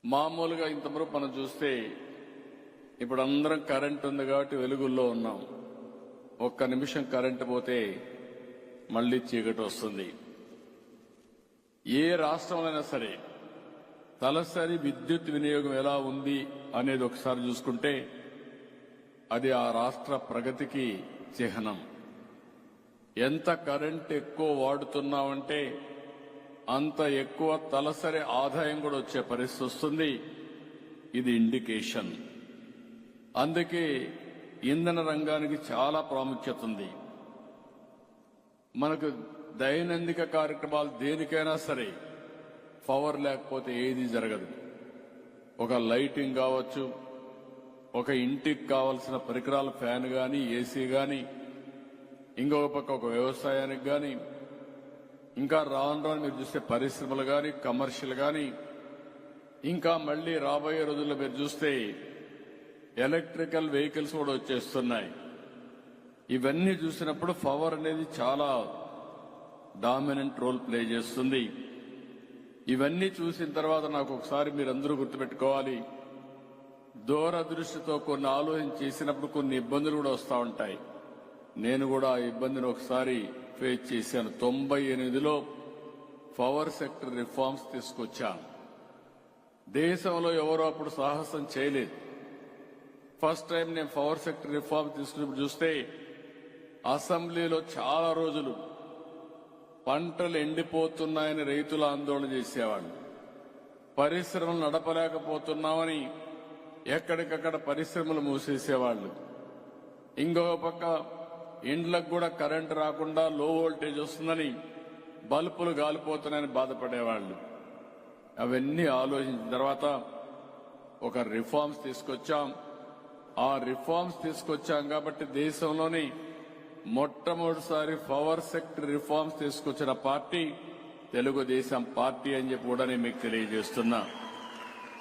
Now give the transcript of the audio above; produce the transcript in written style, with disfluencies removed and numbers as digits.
మామూలుగా ఇంతవరకు మనం చూస్తే ఇప్పుడు అందరం కరెంట్ ఉంది కాబట్టి వెలుగుల్లో ఉన్నాం. ఒక్క నిమిషం కరెంటు పోతే మళ్లీ చీకటి వస్తుంది. ఏ రాష్ట్రంలోనైనా సరే తలసరి విద్యుత్ వినియోగం ఎలా ఉంది అనేది ఒకసారి చూసుకుంటే అది ఆ రాష్ట్ర ప్రగతికి చిహ్నం. ఎంత కరెంట్ ఎక్కువ వాడుతున్నామంటే అంత ఎక్కువ తలసరి ఆదాయం కూడా వచ్చే పరిస్థితి వస్తుంది. ఇది ఇండికేషన్. అందుకే ఇంధన రంగానికి చాలా ప్రాముఖ్యత ఉంది. మనకు దైనందిక కార్యక్రమాలు దేనికైనా సరే పవర్ లేకపోతే ఏది జరగదు. ఒక లైటింగ్ కావచ్చు, ఒక ఇంటికి కావాల్సిన పరికరాల ఫ్యాన్ గాని, ఏసీ గాని, ఇంకొక పక్క ఒక వ్యవసాయానికి గాని, ఇంకా రాను రాను మీరు చూస్తే పరిశ్రమలు గాని, కమర్షియల్ గాని, ఇంకా మళ్లీ రాబోయే రోజుల్లో మీరు చూస్తే ఎలక్ట్రికల్ వెహికల్స్ కూడా వచ్చేస్తున్నాయి. ఇవన్నీ చూసినప్పుడు పవర్ అనేది చాలా డామినెంట్ రోల్ ప్లే చేస్తుంది. ఇవన్నీ చూసిన తర్వాత నాకు ఒకసారి మీరందరూ గుర్తుపెట్టుకోవాలి, దూరదృష్టితో కొన్ని ఆలోచన చేసినప్పుడు కొన్ని ఇబ్బందులు కూడా వస్తూ ఉంటాయి. నేను కూడా ఆ ఇబ్బందిని ఒకసారి ఫేస్ చేశాను. 98లో పవర్ సెక్టర్ రిఫార్మ్స్ తీసుకొచ్చాను. దేశంలో ఎవరో అప్పుడు సాహసం చేయలేదు. ఫస్ట్ టైం నేను పవర్ సెక్టర్ రిఫార్మ్ తీసుకున్నప్పుడు చూస్తే అసెంబ్లీలో చాలా రోజులు పంటలు ఎండిపోతున్నాయని రైతులు ఆందోళన చేసేవాళ్ళు. పరిశ్రమలు నడపలేకపోతున్నామని ఎక్కడికక్కడ పరిశ్రమలు మూసేసేవాళ్లు. ఇంకొక పక్క ఇండ్లకు కూడా కరెంటు రాకుండా లో వోల్టేజ్ వస్తుందని బల్బులు గాలిపోతున్నాయని బాధపడేవాళ్లు. అవన్నీ ఆలోచించిన తర్వాత ఒక రిఫార్మ్స్ తీసుకొచ్చాం. ఆ రిఫార్మ్స్ తీసుకొచ్చాం కాబట్టి దేశంలోని మొట్టమొదటిసారి పవర్ సెక్టర్ రిఫార్మ్స్ తీసుకొచ్చిన పార్టీ తెలుగుదేశం పార్టీ అని చెప్పి కూడా నేను మీకు తెలియజేస్తున్నా.